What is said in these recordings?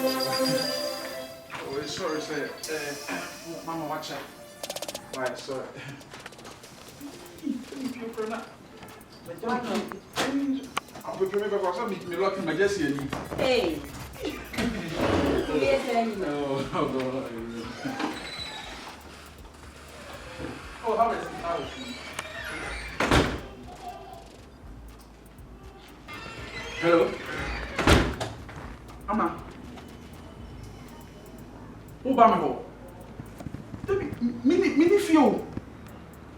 Oh, sorry, sir. Mama, watch out. Right, sorry. I'll be prepared for some meet me locking my Jessie. Hey. No. Oh, how is it? Hello? Mama. Who bought me? Mini feel.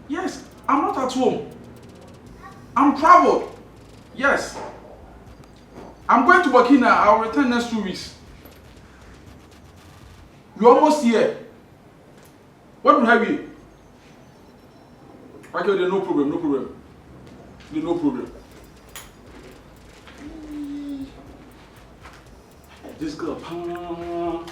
Yes, I'm not at home. I'm traveled. Yes. I'm going to Kyinkyinaa. I'll return next 2 weeks. You're almost here. What will have you? Okay, there's no problem, There's no problem. This girl, Kwaku!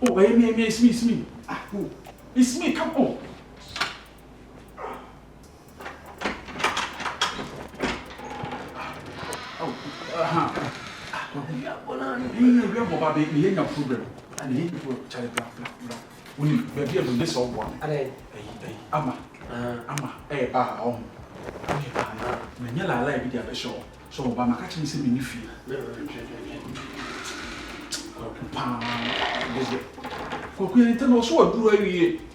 Oh, it's me. It's me, come on. We have a problem. And he will tell you, we be able to this all one. Ama, Manila like the show. So, Obama catching some in the field.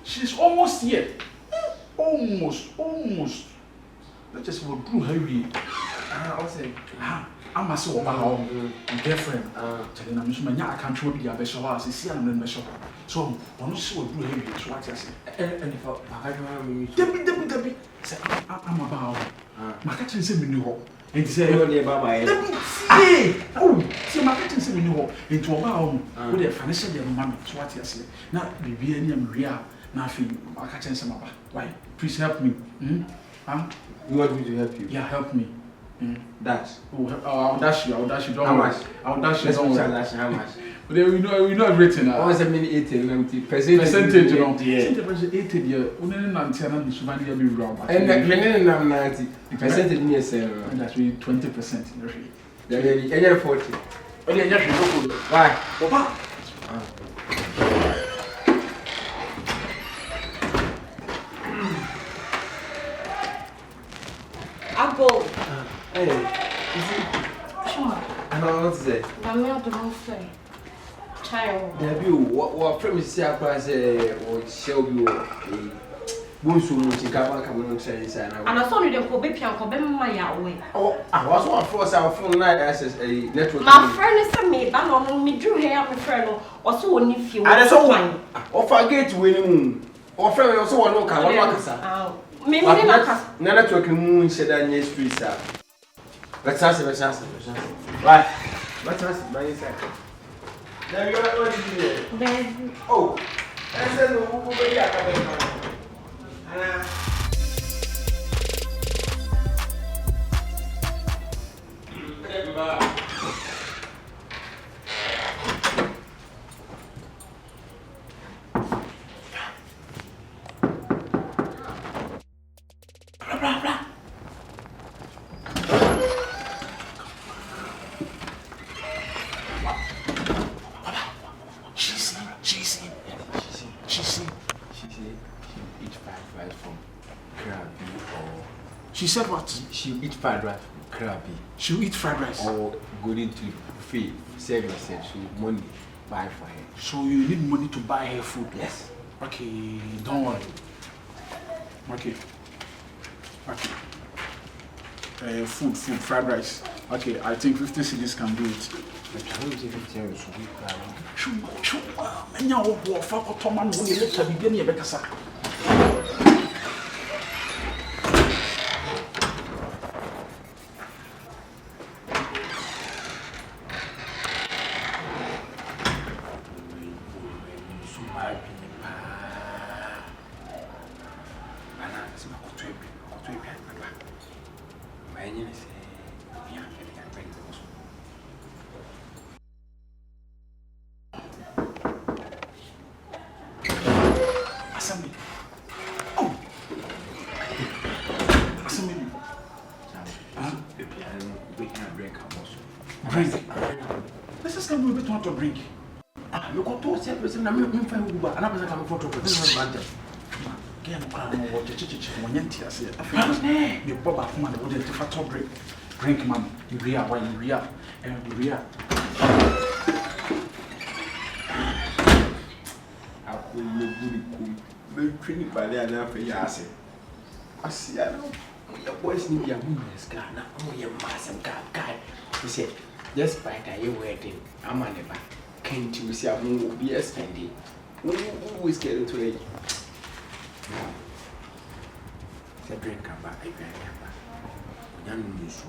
She's almost here. Almost. That just will do her. I'll say, I'm a so girlfriend. Telling them, I can't show you a special house. See, I'm in the shop. So, I'm so do heavy. So, what I say, and if I Debbie, say, I'm about my catching some new. And say, oh, see, my catching some new into a bow with a financial money. So, what I say, now, be any real, nothing. My catching some about. Why? Please help me. You want me to help you? Yeah, help me. Dash. I'll dash you. Don't how much? I'll dash you. Dash how much? But we know everything. What's a minute 80? Percentage, you know. Yeah. 80 year. Only 90 and the Sumania be wrong. And then 90. Percentage me say. And that's really 20%. Then 40. Okay, just why? Papa. Apple. Hey, you see? Sure. I know what to say. I'm not the wrong thing. Child. There be what premise say across or shall be Bunsu Chikapa coming on say and I saw you the Kobe Pianco, my way. Oh, I was one force our phone night as a network. My friend is a me, but on me drew hair, my friend, or so only few. And so one. Or forget to win. Or friend also one look at maybe Nana to a moon said that yes, street, sir. Let's ask him. Right. Let's ask him by his side. Now you're not going to be there. Oh, that's a little bit. She said what? She'll eat fried rice from Krabi. She'll eat fried rice. Or going to buffet. Service said she'll money buy for her. So you need money to buy her food? Yes. Okay, don't worry. Okay. Food, fried rice. Okay, I think 50 cedis can do it. Drink. This is going to be to drink. You got to say, person, I'm not fine with Uber, and I'm not photo for this man. Again, what the chichi when you say, I think you Bob from the wood to fat drink. Drink, man. You real, why you real, and you real. I will look good. Maybe training by there now for Yassi. I see, I know. Your boys need your woman's car, not only your massive guy. He said, just by the wedding, I'm on the back. Can't you see a move be extended? Who is getting to it? Say, drink a back, I drank a back. Young Musu.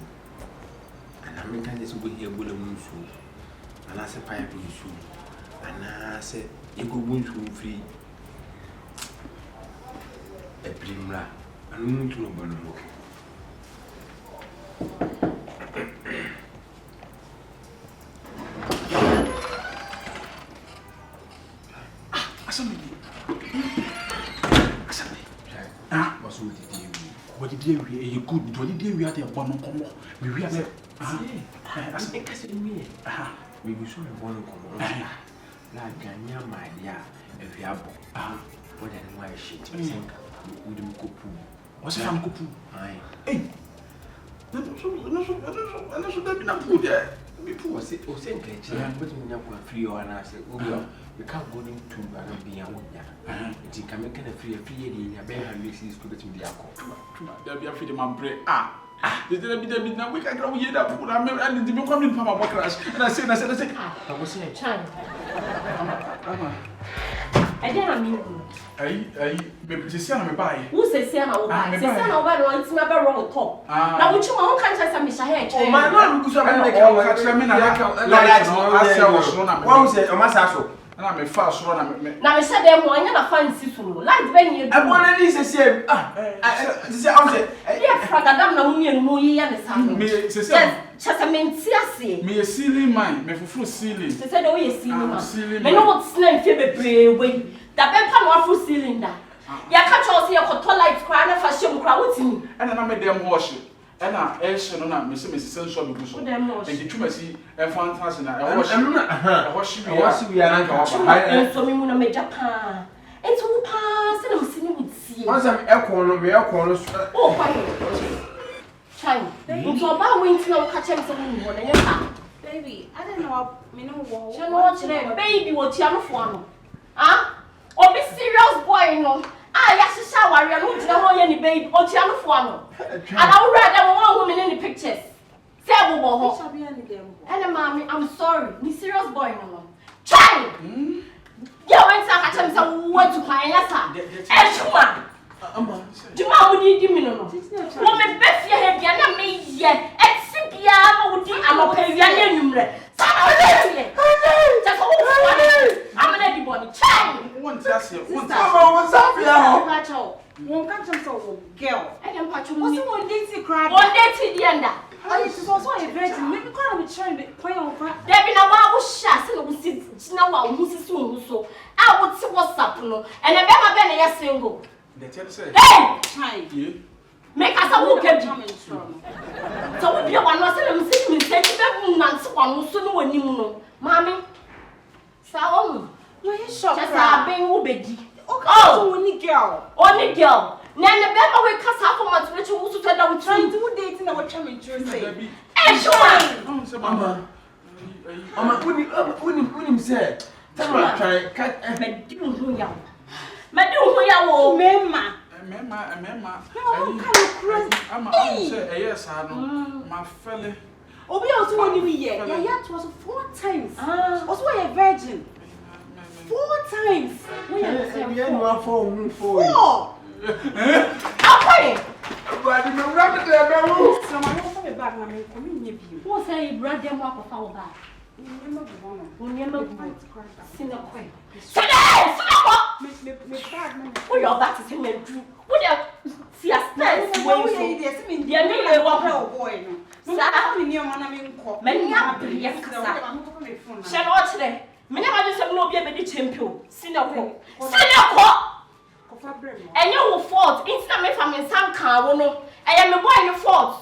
And I'm in this good here, Bulla Musu. And I said, Pipe Musu. And I said, you go wound free. A brimla, and moon to no bonnet. What did you hear? You good? What did you hear? The one come. We read it. I think I said me. We will soon have one come. Like Ganya, my dear, if you have what an why shit. We don't go poo. What's a fan cuckoo? Hey, no, so that be not good there. People say, oh, same catch, but we never free or I say, oh, you can't go into be a woman. It's in coming kind of free in your bed and makes this good to be a cock. There'll be a freedom and pray. There'll be now we can go here that put and the come in from our crash. And I said, I was saying, Child. I didn't mean baby, see, I'm a buy. who says, Sienna, over once never wrong talk. Now, which you won't catch us, Miss Hair. Oh, my mom, because I'm going to and I'm a fast runner. Now, I said, them one and a fancy fool. Like when you want to say, I said, yeah, Fragadam, no, me and Moy and the son. Me, Me a ceiling mine, me for full ceiling. She said, oh, yes, ceiling. Me know what snake fibber way. That pepper no full cylinder. Ya catch us here for lights crying for shame crowd with me. And then I made them wash it. And I asked no, Miss Essential because and the two see a fantastic. I wash we are so me muna me Japan. It's all pass and I'm sitting with see. Once I'm air corners. Oh, fine. Child, into about winter no catch him some morning. Baby, I don't know. Me no what. You know what, baby, what you am for? Ah? Oh, be serious boy, no. Yes, you shall worry. I don't know any baby. Or Tiano Fuano. And I'll read them one woman in the pictures. Say, Bobo. And mommy, I'm sorry. Me serious boy, no. Child! You went to catch him some word to find us. And Shuma. Juma would eat me, no. Woman, Beth, you have young me yet. And Sibia would eat and I'll pay young number. I'm an everybody. Child! what's up here? Won't catch him so girl. I can patch you. What's the one day to cry? One day to the end. Oh, it's also a virgin. Maybe call him trying to play on crack. There be no one who shas and who sits now who is so. I would see what's up, no, and I've never been a single. Hey! Hi. Make us a look at you. So if you want to say them sitting in second months, one soon when you know. Mammy, so where is shop? Just a being obedi. Oh, only girl. Only girl. Now the better we cast half of months, which you said that we're trying to do dating our chairman to say. Hey, sure. Mama, when him said, Tama, try, cut and do who you are. Madame, we are all memma. Memma. No, I'm a yes, I know. My fellow. Oh, we also want to be here. Yeah, it was 4 times. Also, a virgin. 4 times. Four. Okay. But you know, rabbit there, no. Someone will come back and make me. Who say you brought them up of our back? Remember, Sinakwe. What your back is him and do? What your see a stance? Yeah, me, I want her boy. Many are yes, shall watch today. Many of us have no baby champion. Sinakwe. And you will fault instantly from in some car. I am a boy in the fault.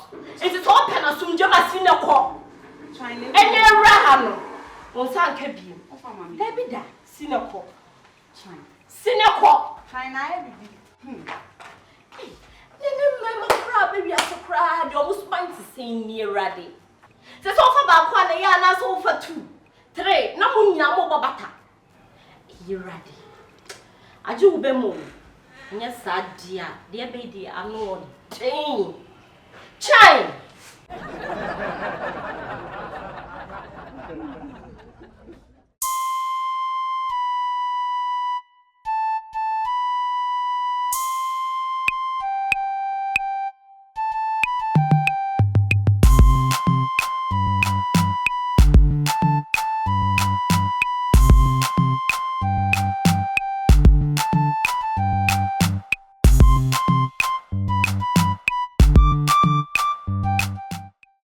It is open as soon as you know. And you're Rahano. On San Cabin. Debbie da. Sinoco. Sinoco. China. Baby, I cried. Almost mind to see near Raddy. The sofa about one yana sofa 2, 3. No, no, Bata. You're ready. I do be more. Yes, dear baby, I'm not chain. Chine.